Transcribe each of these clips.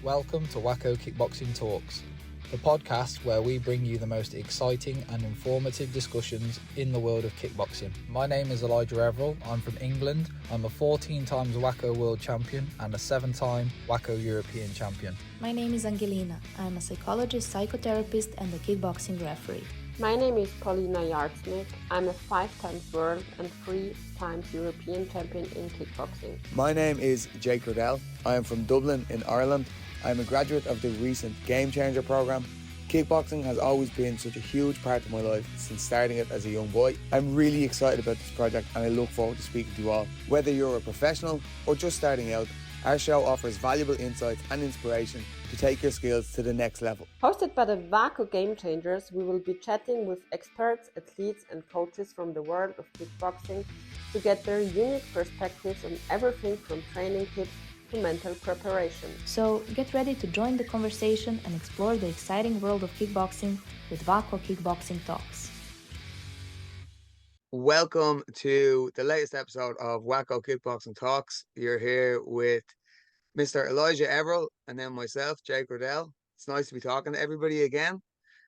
Welcome to WAKO Kickboxing Talks, the podcast where we bring you the most exciting and informative discussions in the world of kickboxing. My name is Everill. I'm from England. I'm a 14 times WAKO World Champion and a 7-time WAKO European Champion. My name is Angelina. I'm a psychologist, psychotherapist and a kickboxing referee. My name is Paulina Yardsmith. I'm a 5 times world and 3 times European champion in kickboxing. My name is Jake Riddell. I am from Dublin in Ireland. I'm a graduate of the recent Game Changer programme. Kickboxing has always been such a huge part of my life since starting it as a young boy. I'm really excited about this project and I look forward to speaking to you all. Whether you're a professional or just starting out, our show offers valuable insights and inspiration to take your skills to the next level. Hosted by the WAKO Game Changers, we will be chatting with experts, athletes and coaches from the world of kickboxing to get their unique perspectives on everything from training tips to mental preparation. So get ready to join the conversation and explore the exciting world of kickboxing with WAKO Kickboxing Talks. Welcome to the latest episode of WAKO Kickboxing Talks. You're here with Mr. Elijah Everill and then myself, Jake Riddell. It's nice to be talking to everybody again.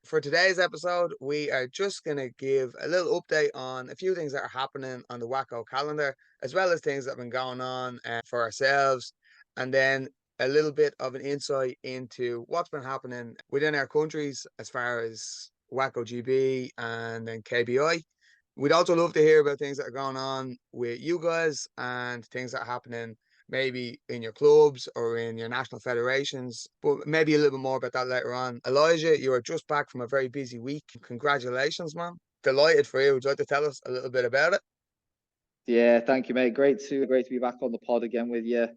For today's episode, we are just going to give a little update on a few things that are happening on the WAKO calendar, as well as things that have been going on for ourselves, and then a little bit of an insight into what's been happening within our countries as far as WAKO GB and then KBI. We'd also love to hear about things that are going on with you guys and things that are happening maybe in your clubs or in your national federations, but maybe a little bit more about that later on. Elijah, you are just back from a very busy week. Congratulations, man. Delighted for you. Would you like to tell us a little bit about it? Yeah, thank you, mate. Great to be back on the pod again with you.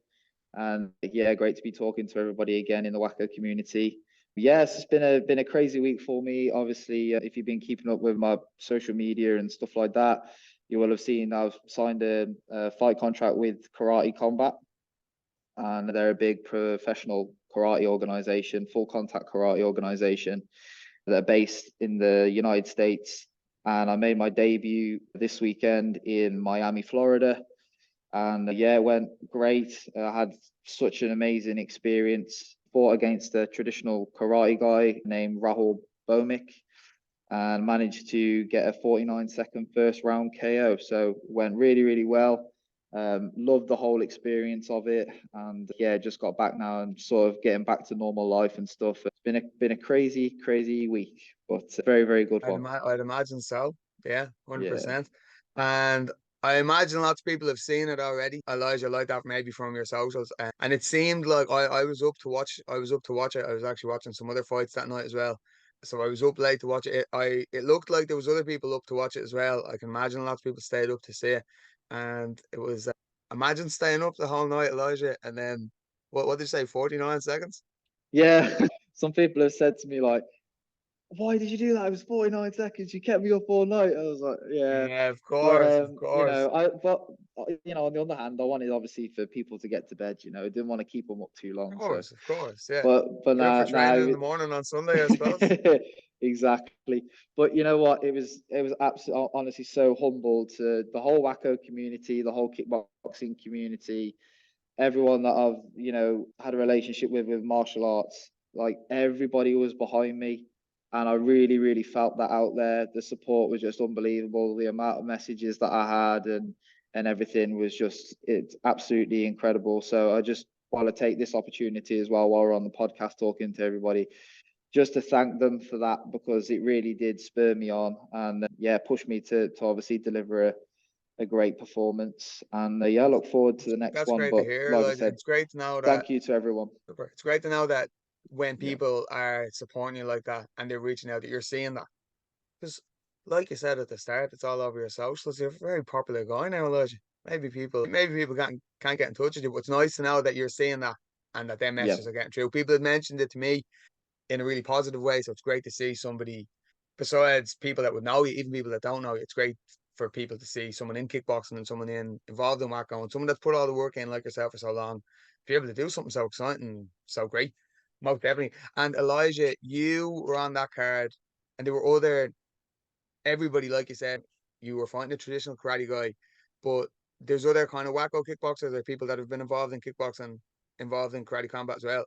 And yeah, great to be talking to everybody again in the WAKO community. Yes, it's been a crazy week for me. Obviously, if you've been keeping up with my social media and stuff like that, you will have seen I've signed a fight contract with Karate Combat, and they're a big professional karate organization, full contact karate organization that are based in the United States. And I made my debut this weekend in Miami, Florida. And yeah, it went great. I had such an amazing experience. Fought against a traditional karate guy named Rahul Bomik and managed to get a 49-second first round KO. So went really, really well. Loved the whole experience of it. And yeah, just got back now and sort of getting back to normal life and stuff. It's been a crazy, crazy week, but a very, very good one. I'd imagine so. Yeah, 100%. Yeah. And I imagine lots of people have seen it already, Elijah, like that maybe from your socials. And it seemed like I was up to watch. I was up to watch it. I was actually watching some other fights that night as well. So I was up late to watch it. It looked like there was other people up to watch it as well. I can imagine lots of people stayed up to see it. And it was, imagine staying up the whole night, Elijah. And then, what did you say, 49 seconds? Yeah, some people have said to me like, why did you do that? It was 49 seconds. You kept me up all night. I was like, yeah, of course, of course. You know, on the other hand, I wanted obviously for people to get to bed. You know, I didn't want to keep them up too long. Of course, yeah. But now, for training in the morning on Sunday, I suppose. Exactly. But you know what? It was absolutely, honestly, so humble to the whole WAKO community, the whole kickboxing community, everyone that I've had a relationship with martial arts. Like everybody was behind me. And I really, really felt that out there. The support was just unbelievable. The amount of messages that I had and everything was it's absolutely incredible. So I just want to take this opportunity as well while we're on the podcast talking to everybody, just to thank them for that, because it really did spur me on and push me to obviously deliver a great performance. And I look forward to the next one. That's great to hear. Like I said, it's great to know that. Thank you to everyone. It's great to know that when people are supporting you like that and they're reaching out, that you're seeing that. Because like you said at the start, it's all over your socials. You're a very popular guy now, Elijah. Maybe people can't get in touch with you, but it's nice to know that you're seeing that and that their messages are getting through. People have mentioned it to me in a really positive way, so it's great to see somebody, besides people that would know you, even people that don't know you. It's great for people to see someone in kickboxing and someone involved in WAKO and someone that's put all the work in like yourself for so long, to be able to do something so exciting, so great. Most definitely. And Elijah, you were on that card and there were everybody, like you said, you were fighting a traditional karate guy, but there's other kind of WAKO kickboxers. There are people that have been involved in kickboxing, involved in karate combat as well.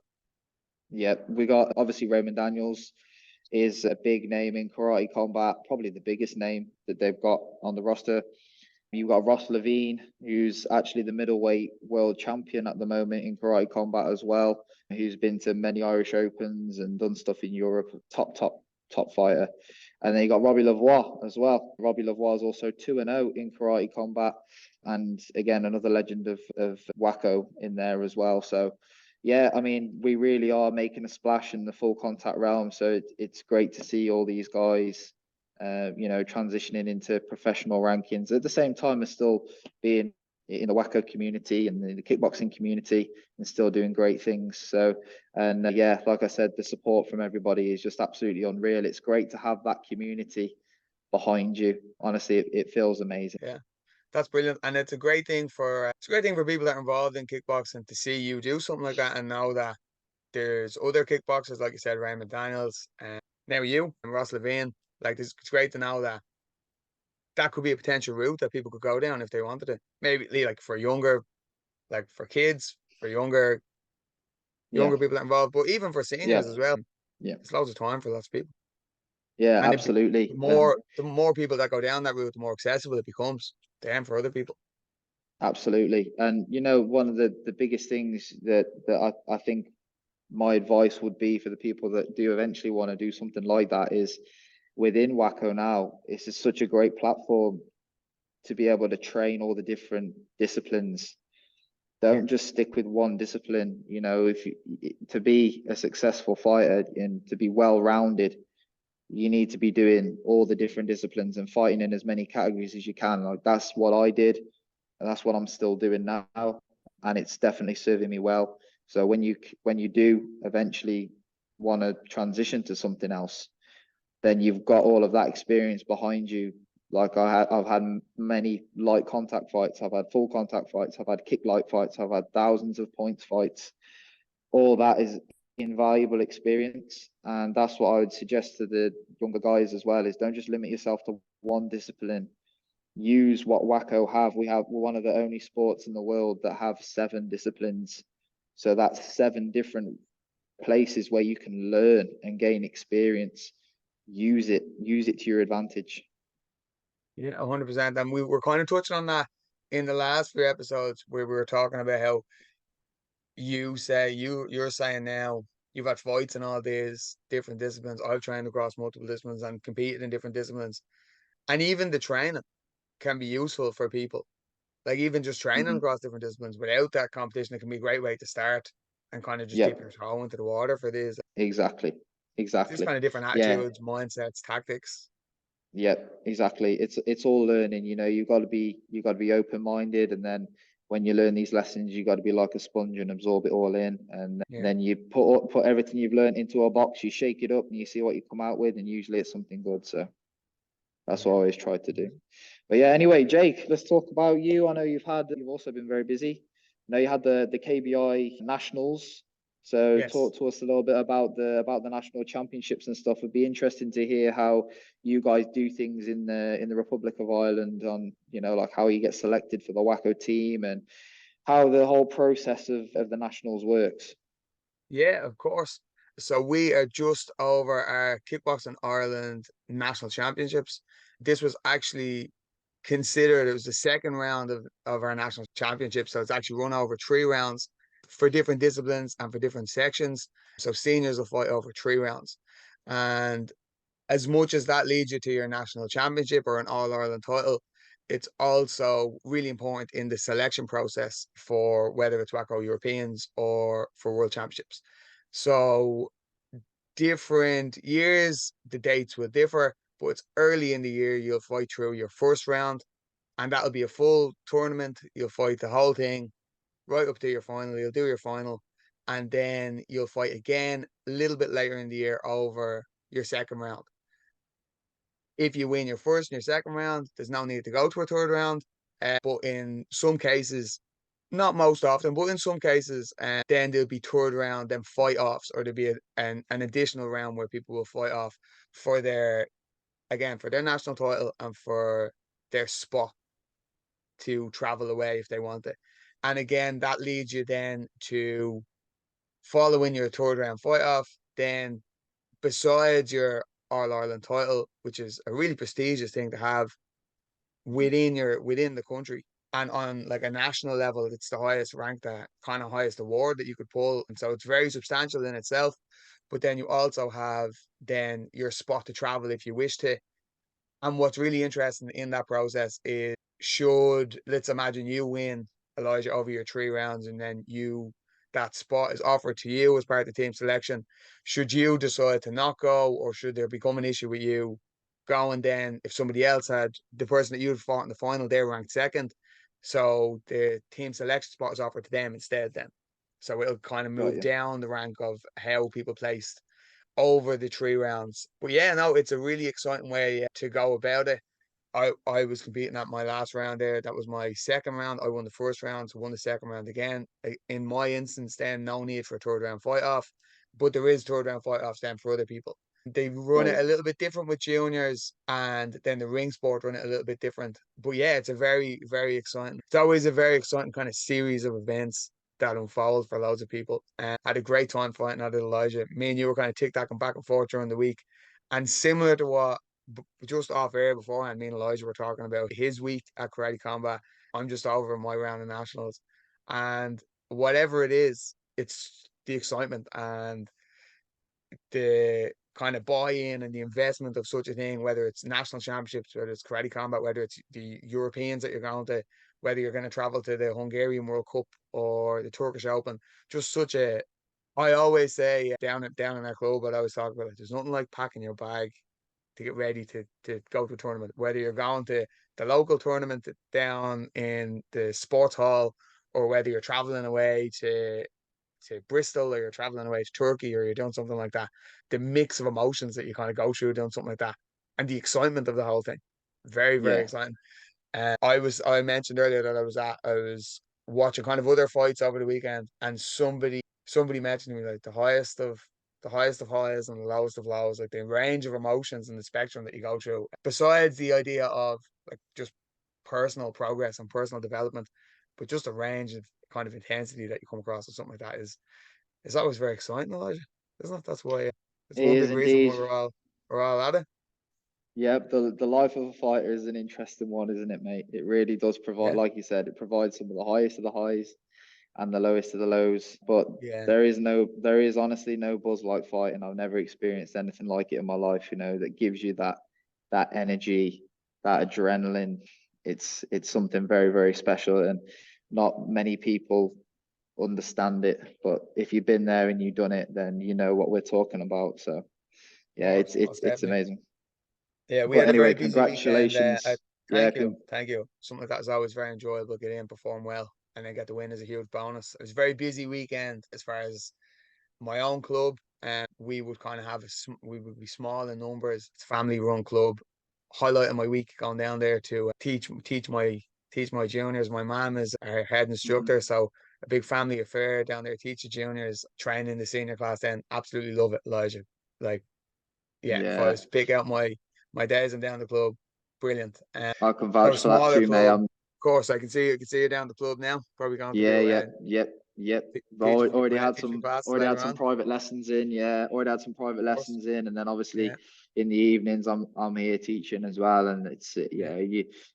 Yeah, we got obviously Raymond Daniels is a big name in karate combat, probably the biggest name that they've got on the roster. You've got Ross Levine, who's actually the middleweight world champion at the moment in karate combat as well, who's been to many Irish Opens and done stuff in Europe, top fighter. And then you got Robbie Lavoie as well. Robbie Lavoie is also 2-0 in karate combat. And again, another legend of WAKO in there as well. So yeah, I mean, we really are making a splash in the full contact realm. So it's great to see all these guys transitioning into professional rankings at the same time as still being in the WAKO community and the kickboxing community and still doing great things. So, and yeah, like I said, the support from everybody is just absolutely unreal. It's great to have that community behind you. Honestly, it feels amazing. Yeah, that's brilliant, and it's a great thing for people that are involved in kickboxing to see you do something like that and know that there's other kickboxers, like you said, Raymond Daniels, and now you and Ross Levine. Like, it's great to know that that could be a potential route that people could go down if they wanted to. Maybe like for younger, like for kids, for Yeah, younger people involved, but even for yeah, seniors as well. yeah, It's loads of time for lots of people. yeah, And absolutely. the more people that go down that route, the more accessible it becomes then for other people. Absolutely. And one of the biggest things that I think my advice would be for the people that do eventually want to do something like that is within WAKO now, it's just such a great platform to be able to train all the different disciplines. Yeah. Don't just stick with one discipline. If you, to be a successful fighter and to be well-rounded, you need to be doing all the different disciplines and fighting in as many categories as you can. Like that's what I did, and that's what I'm still doing now, and it's definitely serving me well. So when you do eventually want to transition to something else, then you've got all of that experience behind you. Like I've had many light contact fights, I've had full contact fights, I've had kick light fights, I've had thousands of points fights. All that is invaluable experience, and that's what I would suggest to the younger guys as well: is don't just limit yourself to one discipline. Use what WAKO have. We're one of the only sports in the world that have 7 disciplines. So that's 7 different places where you can learn and gain experience. Use it to your advantage. Yeah, 100%. And we were kind of touching on that in the last few episodes where we were talking about how you're saying now you've had fights in all these different disciplines. I've trained across multiple disciplines and competed in different disciplines. And even the training can be useful for people. Like even just training Mm-hmm. across different disciplines without that competition, it can be a great way to start and kind of just dip Yep, your toe into the water for these. exactly, Just exactly. kind of different Yeah, attitudes, mindsets, tactics. yeah, exactly. It's all learning. You got to be open minded, and then when you learn these lessons, you got to be like a sponge and absorb it all in. And Yeah. then you put everything you've learned into a box. You shake it up, and you see what you come out with, and usually it's something good. So that's what I Yeah. always try to do. But yeah, anyway, Jake, let's talk about you. I know you've also been very busy. I know you had the KBI Nationals. So Yes. talk to us a little bit about the national championships and stuff. It'd be interesting to hear how you guys do things in the Republic of Ireland on, like how you get selected for the WAKO team and how the whole process of the nationals works. Yeah, of course. So we are just over our Kickboxing Ireland National Championships. This was actually considered, it was the second round of our national championship. So it's actually run over 3 rounds for different disciplines and for different sections. So seniors will fight over 3 rounds. And as much as that leads you to your national championship or an All Ireland title, it's also really important in the selection process for whether it's WAKO Europeans or for World Championships. So different years, the dates will differ, but it's early in the year you'll fight through your first round, and that'll be a full tournament. You'll fight the whole thing right up to your final. You'll do your final, and then you'll fight again a little bit later in the year over your second round. If you win your first and your second round, there's no need to go to a third round. But in some cases, not most often, but in some cases, then there'll be third round, then fight offs, or there'll be an additional round where people will fight off for for their national title and for their spot to travel away if they want it. And again, that leads you then to following your third round fight off, then besides your All Ireland title, which is a really prestigious thing to have within the country, and on like a national level, it's the highest rank, that kind of highest award that you could pull, and so it's very substantial in itself. But then you also have then your spot to travel if you wish to. And what's really interesting in that process is, should, let's imagine you win, Elijah, over your 3 rounds, and then that spot is offered to you as part of the team selection. Should you decide to not go, or should there become an issue with you going, then if somebody else had the person that you'd fought in the final, they're ranked second. So the team selection spot is offered to them instead then. So it'll kind of Got move you. down the rank of how people placed over the 3 rounds. But yeah, no, it's a really exciting way to go about it. I was competing at my last round there. That was my second round. I won the first round, so won the second round again. In my instance, then no need for a third round fight off, but there is third round fight offs then for other people. They run Got it you. a little bit different with juniors, and then the ring sport run it a little bit different. But yeah, it's a very, very exciting. It's always a very exciting kind of series of events that unfold for loads of people. And had a great time fighting at it, Elijah. Me and you were kind of tic-tacking back and forth during the week. And similar to what just off air beforehand, me and Elijah were talking about his week at Karate Combat. I'm just over my round of nationals. And whatever it is, it's the excitement and the kind of buy-in and the investment of such a thing, whether it's national championships, whether it's Karate Combat, whether it's the Europeans that you're going to, whether you're going to travel to the Hungarian World Cup or the Turkish Open. Just such a, I always say down in our club, but I always talk about it. There's nothing like packing your bag to get ready to go to a tournament, whether you're going to the local tournament down in the sports hall, or whether you're traveling away to Bristol, or you're traveling away to Turkey, or you're doing something like that. The mix of emotions that you kind of go through doing something like that, and the excitement of the whole thing, very, very Yeah. exciting. I mentioned earlier that I was watching kind of other fights over the weekend, and somebody mentioned to me like the highest of highs and the lowest of lows, like the range of emotions and the spectrum that you go through. Besides the idea of like just personal progress and personal development, but just a range of kind of intensity that you come across or something like that is always very exciting, Elijah. Isn't it? That's why it's It one is big reason why indeed. we're all at it. Yep, the life of a fighter is an interesting one, isn't it, mate? It really does provide, Yeah, like you said, it provides some of the highest of the highs and the lowest of the lows. But yeah, there is honestly no buzz like fighting. I've never experienced anything like it in my life, that gives you that energy, that adrenaline. It's something very, very special, and not many people understand it. But if you've been there and you've done it, then you know what we're talking about. So of yeah, course, most it's definitely. amazing. Yeah, we But had a anyway, very busy weekend. congratulations. Yeah, Thank you, thank you. Something like that is always very enjoyable. Get in, perform well, and then get the win is a huge bonus. It was a very busy weekend as far as my own club. And we would kind of we would be small in numbers. It's a family-run club. Highlighting my week going down there to teach my juniors. My mum is our head Mhm. instructor, so a big family affair down there. Teach the juniors, training the senior class. Then absolutely love it, Elijah. Like, yeah, if I Yeah, was to pick out my days I'm down the club, brilliant. I can So vouch a for that smaller too, mate. club. Of course, I can see you down the club now. Probably going to Yeah, do yep. teach a few classes Already later had some on. private lessons in. Yeah, already had some private Of course, lessons in, and then yeah, obviously in the evenings I'm here teaching as well, and it's yeah, of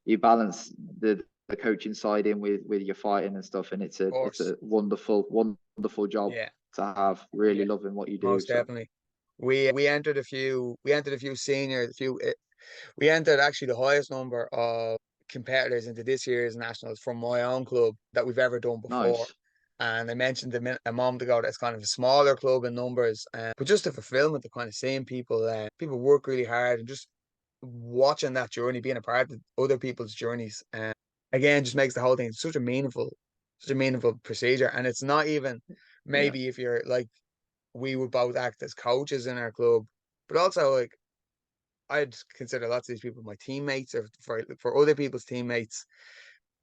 you balance the coaching side in with your fighting and stuff, and it's course, a wonderful job yeah, to have. Really yeah, loving what you do. most So definitely. We entered a few seniors, we entered actually the highest number of competitors into this year's nationals from my own club that we've ever done before. nice. And I mentioned a moment ago that it's kind of a smaller club in numbers, but just the fulfillment of kind of seeing people work really hard, and just watching that journey, being a part of other people's journeys, again, just makes the whole thing such a meaningful procedure. And it's not even Yeah, maybe if you're like, we would both act as coaches in our club, but also like I'd consider lots of these people my teammates, or for other people's teammates.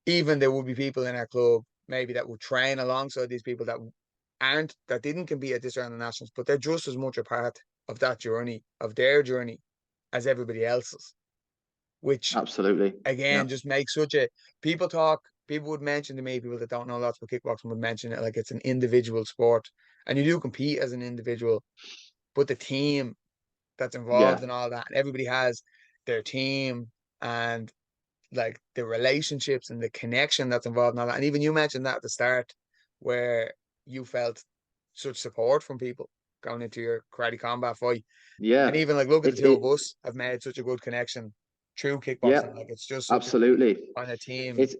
Even there would be people in our club maybe that would train alongside these people that didn't compete at this round of nationals, but they're just as much a part of that journey, of their journey, as everybody else's. Which absolutely. Yeah, again just makes people would mention to me, people that don't know lots about kickboxing would mention it like it's an individual sport, and you do compete as an individual, but the team that's Yeah, involved in all that, and everybody has their team and like the relationships and the connection that's involved in all that. And even you mentioned that at the start, where you felt such support from people going into your karate combat fight. yeah. And even like look at the It two it of us have made such a good connection through yeah, kickboxing. Like it's just such a good absolutely. kind of team. It's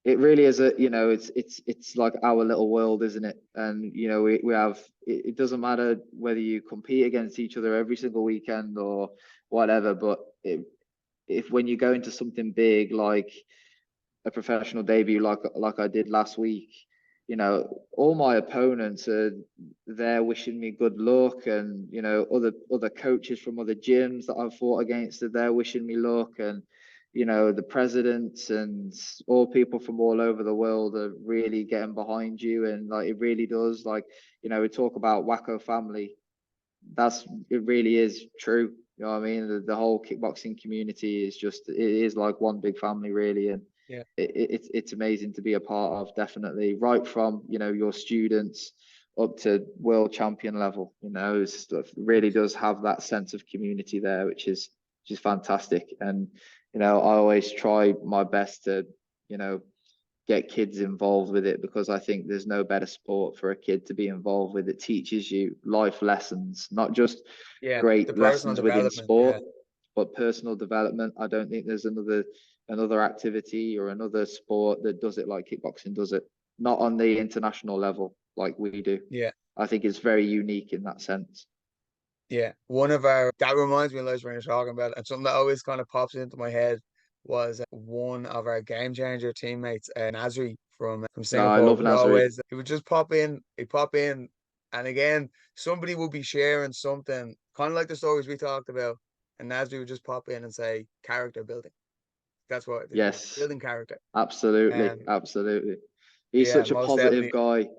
it really is a, it's like our little world, isn't it? And we have it doesn't matter whether you compete against each other every single weekend or whatever, but if when you go into something big like a professional debut like I did last week, all my opponents are there wishing me good luck, and other coaches from other gyms that I've fought against are there wishing me luck, and the presidents and all people from all over the world are really getting behind you, and like it really does, like we talk about WAKO family. It really is true. You know what I mean? The whole kickboxing community is just, it is like one big family, really. And Yeah. it's amazing to be a part of, definitely. Right from, your students up to world champion level, it really does have that sense of community there, which is fantastic. And, I always try my best to, get kids involved with it, because I think there's no better sport for a kid to be involved with. It teaches you life lessons, not just Yeah. The great personal lessons within development. Yeah. sport, but personal development. I don't think there's another activity or another sport that does it like kickboxing does it. Not on the international level like we do. Yeah. I think it's very unique in that sense. Yeah. That reminds me of when you're talking about it, and something that always kind of pops into my head was one of our game changer teammates, Nasri from I Singapore, love would Nasri. always, he would just he'd pop in, and again, somebody would be sharing something, kind of like the stories we talked about, and Nasri would just pop in and say, character building. That's what it is, Yes, building character. absolutely, Um, absolutely. He's yeah, such a most positive definitely. guy.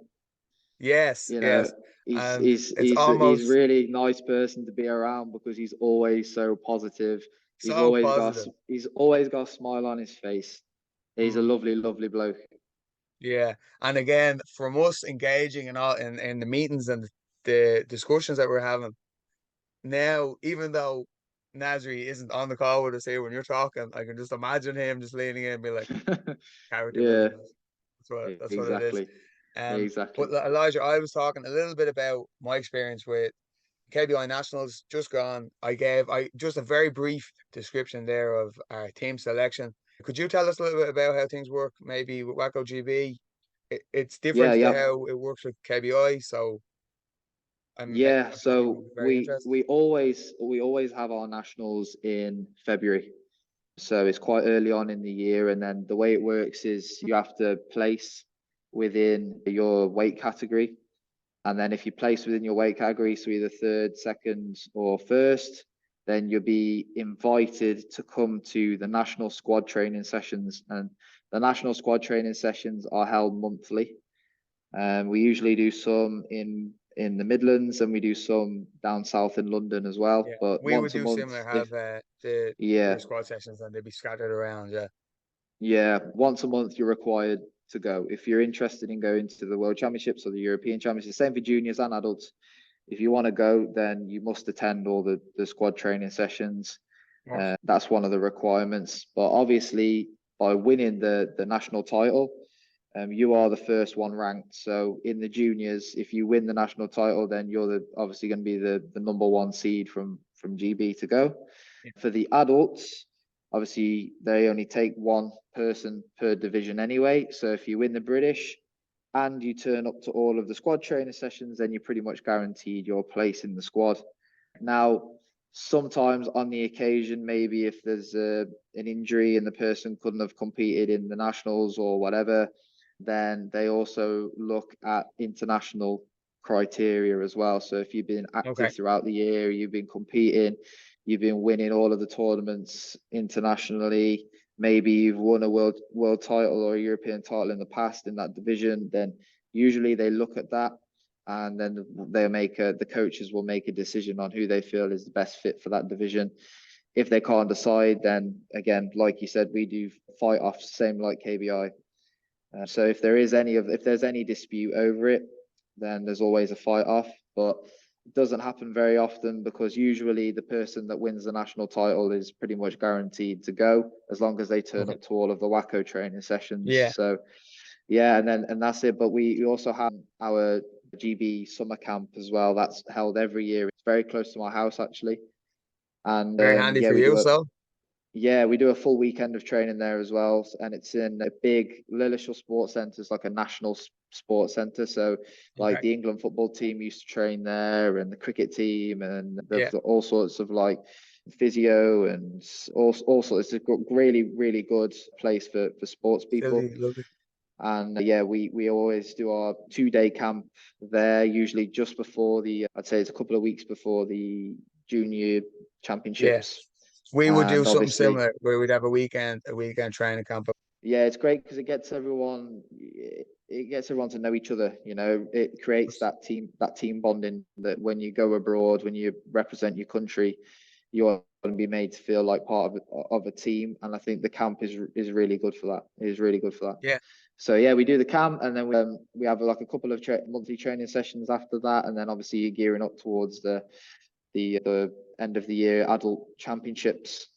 Yes, you know yes. he's And he's it's he's almost really nice person to be around, because he's always so positive. so positive. He's always got a smile on his face. He's a Mm. lovely bloke. Yeah, and again, from us engaging in all in the meetings and the discussions that we're having now, even though Nasri isn't on the call with us here when you're talking, I can just imagine him just leaning in and be like, character Yeah, building. That's what it is. exactly, But exactly. Elijah, I was talking a little bit about my experience with KBI Nationals just gone. I just a very brief description there of our team selection. Could you tell us a little bit about how things work, maybe with WAKO GB? It's Yeah, different to yeah. how it works with KBI, so Yeah, I'm sure people so would be very we interested. we always we always have our nationals in February. So it's quite early on in the year, and then the way it works is you have to place within your weight category. And then if you place within your weight category, so either third, second, or first, then you'll be invited to come to the national squad training sessions. And the national squad training sessions are held monthly. We usually do some in the Midlands, and we do some down south in London as well. Yeah, But we would once a do month, similar, if have the yeah, your squad sessions and they'd be scattered around. Yeah. yeah, once a month you're required to go. If you're interested in going to the World Championships or the European Championships, same for juniors and adults. If you want to go, then you must attend all the squad training sessions. Oh, That's one of the requirements. But obviously, by winning the national title, you are the first one ranked. So in the juniors, if you win the national title, then you're obviously going to be the number one seed from GB to go. yeah. For the adults, obviously they only take one person per division anyway. So if you win the British and you turn up to all of the squad training sessions, then you're pretty much guaranteed your place in the squad. Now, sometimes on the occasion, maybe if there's an injury and the person couldn't have competed in the nationals or whatever, then they also look at international criteria as well. So if you've been Okay. active throughout the year, you've been competing, you've been winning all of the tournaments internationally, maybe you've won a world title or a European title in the past in that division, then usually they look at that, and then the coaches will make a decision on who they feel is the best fit for that division. If they can't decide, then again, like you said, we do fight off, same like KBI. So if there's any dispute over it, then there's always a fight off. But it doesn't happen very often, because usually the person that wins the national title is pretty much guaranteed to go, as long as they turn up to all of the WAKO training sessions. Yeah. So yeah, and that's it. But we also have our GB summer camp as well. That's held every year. It's very close to my house, actually. And Very handy yeah, for you, so. Yeah, we do a full weekend of training there as well, and it's in a big Lilleshall Sports Centre. It's like a national sports centre. So, like the England football team used to train there, and the cricket team, and there's all sorts of like physio and all sorts. It's a really, really good place for sports people. Lovely. And yeah, we always do our 2-day camp there, usually just before I'd say it's a couple of weeks before the junior championships. We would do something similar, where we'd have a weekend training camp. Yeah, it's great because it gets everyone to know each other. You know, it creates that team bonding, that when you go abroad, when you represent your country, you're going to be made to feel like part of a team. And I think the camp is really good for that. It is really good for that. Yeah. So yeah, we do the camp, and then we have like a couple of monthly training sessions after that, and then obviously you're gearing up towards the end of the year adult championships.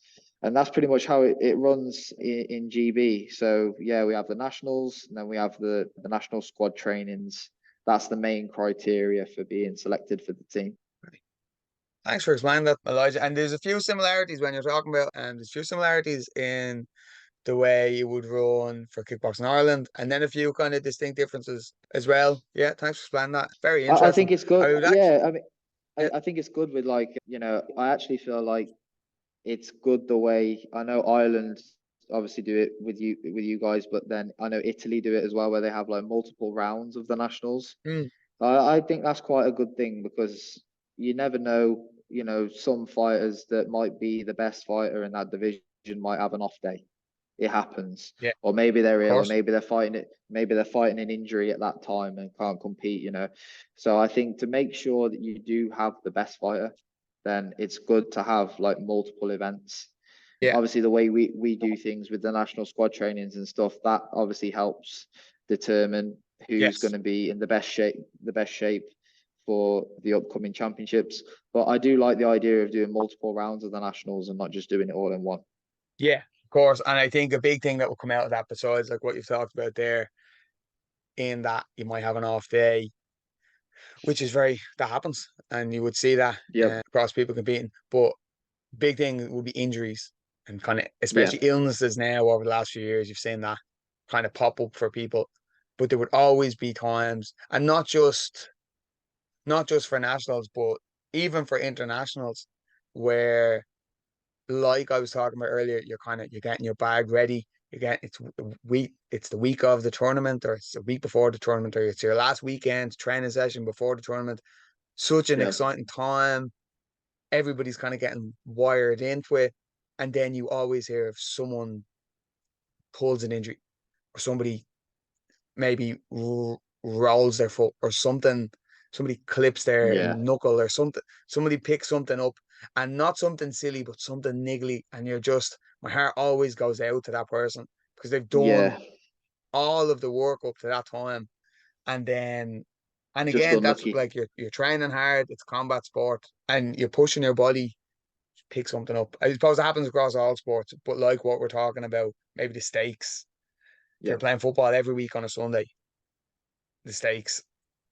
And that's pretty much how it runs in GB. So yeah, we have the nationals, and then we have the national squad trainings. That's the main criteria for being selected for the team. Thanks for explaining that, Elijah. And there's a few similarities when you're talking about, and there's a few similarities in the way you would run for Kickboxing Ireland, and then a few kind of distinct differences as well. Yeah, thanks for explaining that. Very interesting. I think it's good. I think it's good with, like, you know, I actually feel like it's good the way, I know Ireland obviously do it with you guys, but then I know Italy do it as well, where they have like multiple rounds of the nationals. I think that's quite a good thing, because you never know, you know, some fighters that might be the best fighter in that division might have an off day. It happens. Yeah. Or maybe they're ill, or maybe they're fighting an injury at that time and can't compete, you know. So I think to make sure that you do have the best fighter, then it's good to have like multiple events. Yeah. Obviously the way we do things with the national squad trainings and stuff, that obviously helps determine who's going to be in the best shape for the upcoming championships. But I do like the idea of doing multiple rounds of the nationals and not just doing it all in one. Yeah, of course. And I think a big thing that will come out of that, besides like what you've talked about there, in that you might have an off day, which is that happens, and you would see that across people competing. But big thing would be injuries, and kind of especially illnesses now over the last few years. You've seen that kind of pop up for people, but there would always be times, and not just for nationals, but even for internationals, where, like I was talking about earlier, you're getting your bag ready. It's the week of the tournament, or it's the week before the tournament, or it's your last weekend training session before the tournament. Such an exciting time. Everybody's kind of getting wired into it. And then you always hear if someone pulls an injury, or somebody maybe rolls their foot, or something, somebody clips their knuckle, or something, somebody picks something up, and not something silly, but something niggly. And my heart always goes out to that person, because they've done all of the work up to that time. And again, that's like you're training hard, it's combat sport, and you're pushing your body to pick something up. I suppose it happens across all sports, but like what we're talking about, maybe the stakes. If you're playing football every week on a Sunday, the stakes,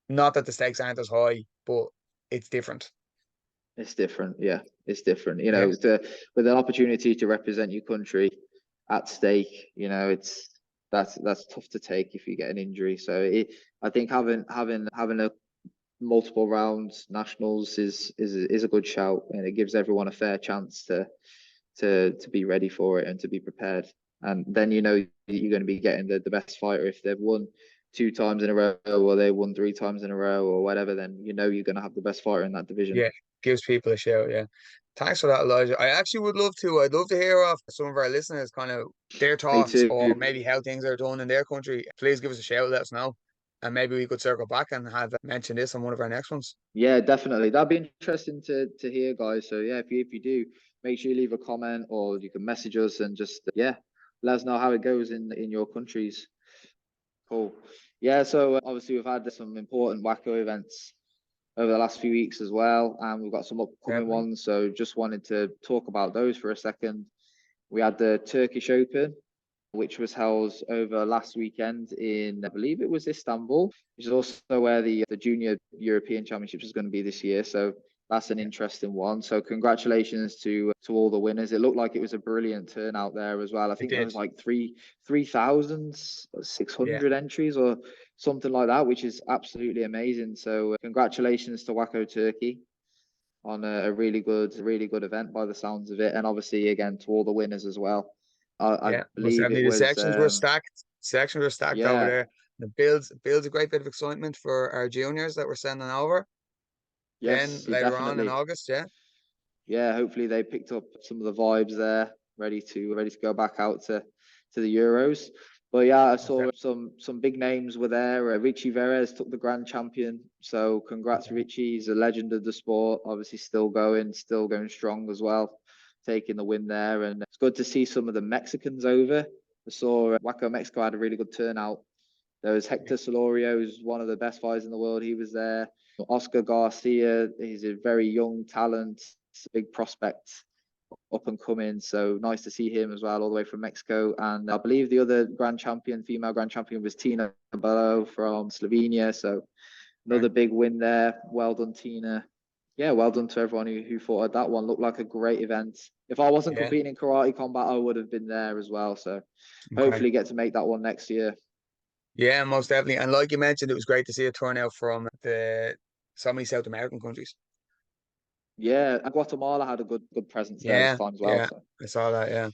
not that the stakes aren't as high, but it's different. It's different. Yeah, it's different. You know, with an opportunity to represent your country at stake, you know, that's tough to take if you get an injury. So I think having a multiple rounds nationals is a good shout, and it gives everyone a fair chance to be ready for it and to be prepared. And then, you know, you're going to be getting the best fighter. If they've won 2 times in a row, or they won 3 times in a row, or whatever, then you know you're going to have the best fighter in that division. Yeah, gives people a shout. Yeah, thanks for that, Elijah. I actually would love to. I'd love to hear off some of our listeners, kind of their thoughts, or maybe how things are done in their country. Please give us a shout, let us know, and maybe we could circle back and have mentioned this on one of our next ones. Yeah, definitely. That'd be interesting to hear, guys. So yeah, if you do, make sure you leave a comment, or you can message us and just let us know how it goes in your countries. Cool. Yeah, so obviously we've had some important WAKO events over the last few weeks as well, and we've got some upcoming Definitely. ones. So just wanted to talk about those for a second. We had the Turkish Open, which was held over last weekend in, I believe it was Istanbul, which is also where the Junior European Championships is going to be this year. So that's an interesting one. So congratulations to all the winners. It looked like it was a brilliant turnout there as well. I It think there did. was like 3,600 Yeah. entries or something like that, which is absolutely amazing. So congratulations to WAKO Turkey on a really good event by the sounds of it, and obviously again to all the winners as well. I Yeah. Most believe it definitely. The was sections were stacked. Sections were stacked over yeah, there. It builds a great bit of excitement for our juniors that we're sending over. Then yes, later on in definitely. August, yeah. Yeah, hopefully they picked up some of the vibes there, ready to go back out to the Euros. But yeah, I Most saw definitely. some big names were there. Richie Verez took the grand champion, so congrats, Richie. He's a legend of the sport. Obviously, still going strong as well, taking the win there. And it's good to see some of the Mexicans over. I saw WAKO Mexico had a really good turnout. There was Yeah. Hector Solorio, who's one of the best fighters in the world. He was there. Oscar Garcia, he's a very young talent, big prospect, up and coming. So nice to see him as well, all the way from Mexico. And I believe the other female grand champion, was Tina Bello from Slovenia. So Right. another big win there. Well done, Tina. Yeah, well done to everyone who fought at that one. Looked like a great event. If I wasn't Yeah. competing in karate combat, I would have been there as well. So Okay. hopefully get to make that one next year. Yeah, most definitely. And like you mentioned, it was great to see a turnout from so many South American countries. Yeah, and Guatemala had a good presence there this Yeah, time as well. yeah. So I saw that, yeah.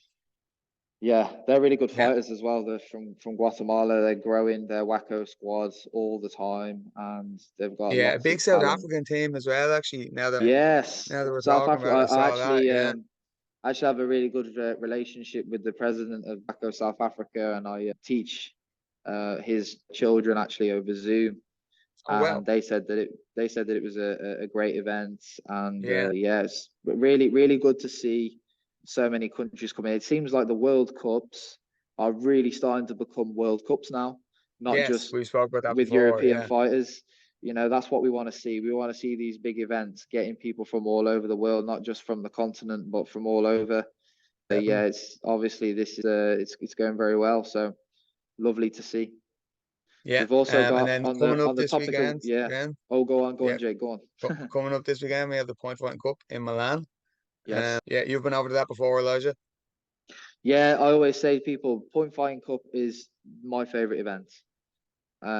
yeah, they're really good Yeah. fighters as well. They're from Guatemala. They're growing their WAKO squads all the time, and they've got Yeah, a lots big of South talent. African team as well, actually. Yes, Now that we're South talking Africa. about it, I I saw that, yeah. actually have a really good relationship with the president of WAKO South Africa, and I teach his children actually over Zoom. Oh well. And they said that it was a great event, and Yeah, yeah, it's really good to see so many countries coming. It seems like the World Cups are really starting to become World Cups now, not yes, just we spoke about that with before, European yeah. fighters. That's what we want to see. We want to see these big events, getting people from all over the world, not just from the continent, but from all over. Yeah, Definitely. it's obviously this is it's going very well. So lovely to see. Yeah. We've also And got then coming up on the this topic of weekend, yeah. then, Oh, go yeah, on, Jake, go on. coming up this weekend, we have the Point Fighting Cup in Milan. Yes. Yeah, you've been over to that before, Elijah. Yeah, I always say to people, Point Fighting Cup is my favorite event.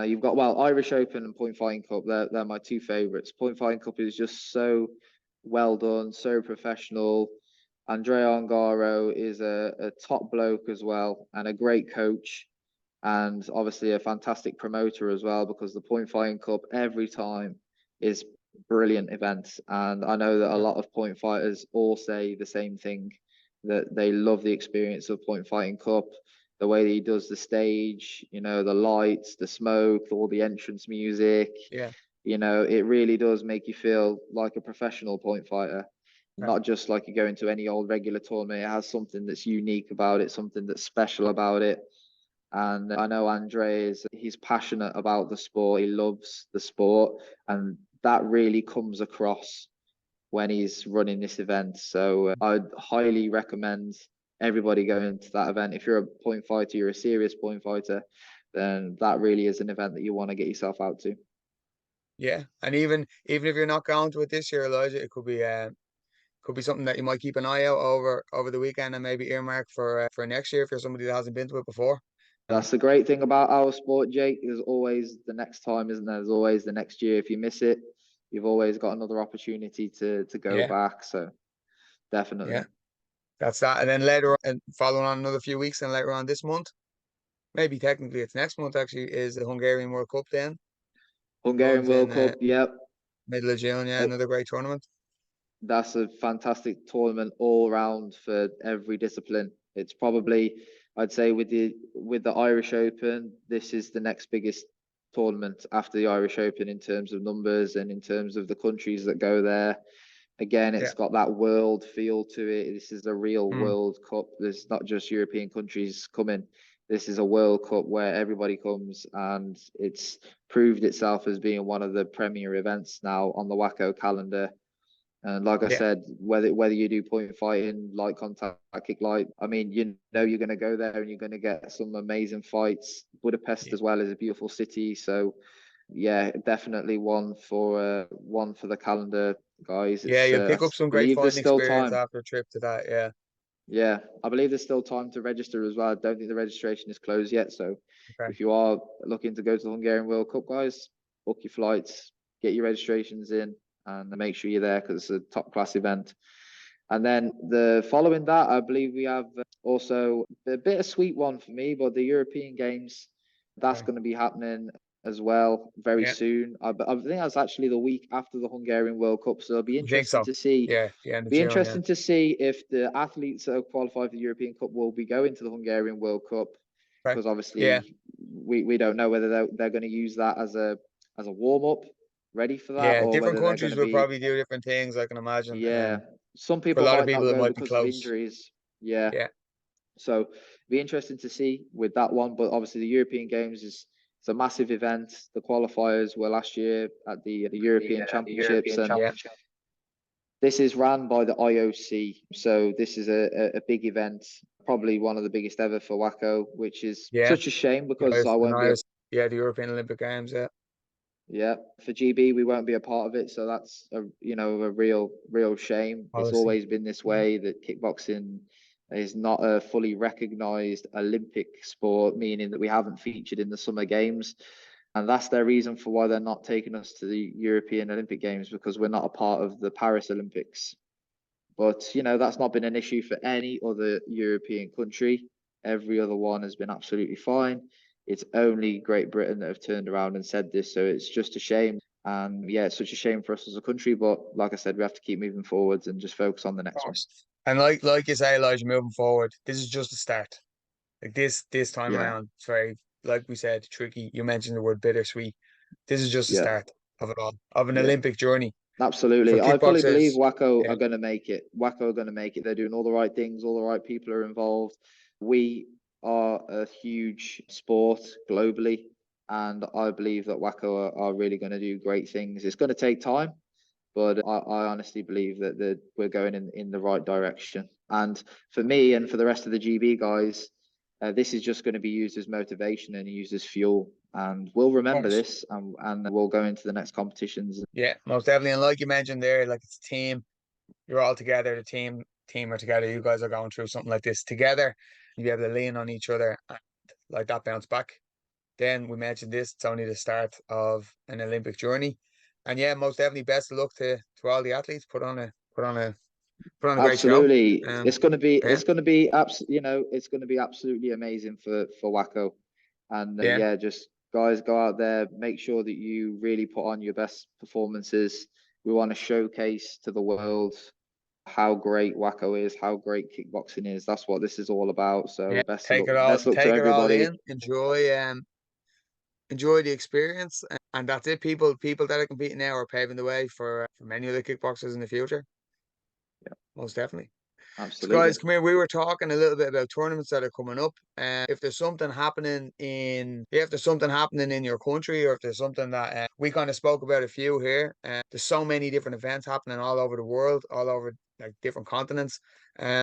You've got Irish Open and Point Fighting Cup. They're my two favorites. Point Fighting Cup is just so well done, so professional. Andrea Ongaro is a top bloke as well, and a great coach, and obviously a fantastic promoter as well, because the Point Fighting Cup every time is brilliant events. And I know that a Right. lot of point fighters all say the same thing, that they love the experience of Point Fighting Cup, the way that he does the stage, the lights, the smoke, all the entrance music. Yeah. It really does make you feel like a professional point fighter, Okay. not just like you go into any old regular tournament. It has something that's unique about it, something that's special about it. And I know Andre he's passionate about the sport. He loves the sport, and that really comes across when he's running this event. So I'd highly recommend everybody going to that event. If you're a point fighter, you're a serious point fighter, then that really is an event that you want to get yourself out to. Yeah. And even if you're not going to it this year, Elijah, it could be something that you might keep an eye out over the weekend and maybe earmark for next year if you're somebody that hasn't been to it before. That's the great thing about our sport, Jake. There's always the next time, isn't there? There's always the next year. If you miss it, you've always got another opportunity to go Yeah. back. So Yeah. definitely. That's that. And then later on, and following on another few weeks and later on this month, maybe technically it's next month actually, is the Hungarian World Cup then. Hungarian Runs World in Cup, yep. middle of June, yeah, Uh, another great tournament. That's a fantastic tournament all round for every discipline. It's probably, I'd say, with the Irish Open, this is the next biggest tournament after the Irish Open in terms of numbers and in terms of the countries that go there. Again, Yeah. it's got that world feel to it. This is a real Mm. World Cup. There's not just European countries coming. This is a World Cup where everybody comes, and it's proved itself as being one of the premier events now on the WAKO calendar. And like I said, whether you do point fighting, light contact, kick light, I mean, you know, you're going to go there and you're going to get some amazing fights. Budapest as well is a beautiful city, so yeah, definitely one for the calendar, guys. Yeah, It's you'll pick up I some great believe there's fighting still experience time. after a trip to that. Yeah. Yeah, I believe there's still time to register as well. I don't think the registration is closed yet. So Okay. if you are looking to go to the Hungarian World Cup, guys, book your flights, get your registrations in, and make sure you're there because it's a top class event. And then the following that, I believe we have also a bittersweet one for me, but the European Games, that's going to be happening as well very soon. I think that's actually the week after the Hungarian World Cup. So it'll be interesting to see. Yeah, the end of Be June. interesting to see if the athletes that have qualified for the European Cup will be going to the Hungarian World Cup, because obviously we don't know whether they're going to use that as a warm up, ready for that, or Different whether they're going countries to will be. probably do different things, I can imagine. Yeah, some For a people lot of might people, not it go might be because of close. injuries. Yeah. Yeah. So be interesting to see with that one. But obviously the European Games is it's a massive event. The qualifiers were last year at the European Championships, and this is run by the IOC. So this is a big event, probably one of the biggest ever for WAKO, which is such a shame because I won't be. The European Olympic Games. Yeah, for GB we won't be a part of it, so that's a real shame. It's always been this way, that kickboxing is not a fully recognized Olympic sport, meaning that we haven't featured in the Summer Games, and that's their reason for why they're not taking us to the European Olympic Games, because we're not a part of the Paris Olympics. But you know, that's not been an issue for any other European country. Every other one has been absolutely fine. It's only Great Britain that have turned around and said this, so it's just a shame. And yeah, it's such a shame for us as a country. But like I said, we have to keep moving forwards and just focus on the next one. And like you say, Elijah, moving forward, this is just a start. Like this time around, it's very, like we said, tricky. You mentioned the word bittersweet. This is just a start of it all, of an Olympic journey. Absolutely. For I fully believe kickboxers. WAKO are going to make it. WAKO are going to make it. They're doing all the right things. All the right people are involved. We are a huge sport globally, and I believe that WAKO are really going to do great things. It's going to take time, but I honestly believe that we're going in the right direction. And for me and for the rest of the GB guys, this is just going to be used as motivation and used as fuel. And we'll remember this, and we'll go into the next competitions. Yeah, most definitely. And like you mentioned there, like it's a team. You're all together. The team are together. You guys are going through something like this together. You be able to lean on each other and like that bounce back. Then we mentioned this, it's only the start of an Olympic journey. And yeah, most definitely best of luck to all the athletes. Put on a great show. Absolutely. It's going to be it's going to be it's going to be absolutely amazing for WAKO. And just guys, go out there, make sure that you really put on your best performances. We want to showcase to the world how great WAKO is, how great kickboxing is. That's what this is all about. So best luck to everybody. Enjoy the experience, and that's it. People that are competing now are paving the way for many other kickboxers in the future. Yeah, most definitely. Absolutely. So guys, come here. We were talking a little bit about tournaments that are coming up. If there's something happening in your country, or if there's something that we kind of spoke about a few here. There's so many different events happening all over the world, all over like different continents.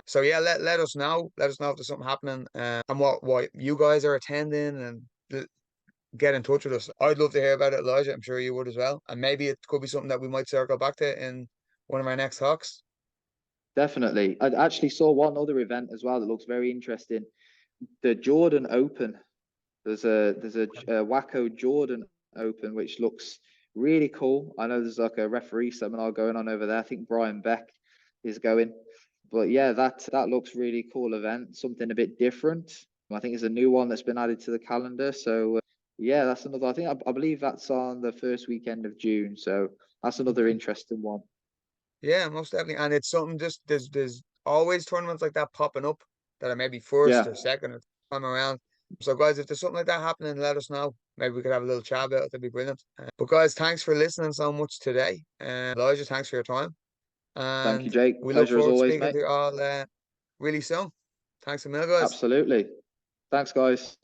So yeah, let us know. Let us know if there's something happening, and what you guys are attending, and get in touch with us. I'd love to hear about it, Elijah. I'm sure you would as well. And maybe it could be something that we might circle back to in one of our next talks. Definitely. I actually saw one other event as well that looks very interesting. The Jordan Open. There's a WAKO Jordan Open, which looks really cool. I know there's like a referee seminar going on over there. I think Brian Beck is going. But yeah, that looks really cool event. Something a bit different. I think it's a new one that's been added to the calendar. So yeah, that's another. I believe that's on the first weekend of June. So that's another interesting one. Yeah, most definitely. And it's something just there's always tournaments like that popping up that are maybe first or second or time around. So guys, if there's something like that happening, let us know. Maybe we could have a little chat about it. That'd be brilliant. But guys, thanks for listening so much today. Elijah, thanks for your time. And thank you, Jake. We Pleasure look forward as always, to speaking mate. to you all really soon. Thanks a million, guys. Absolutely. Thanks, guys.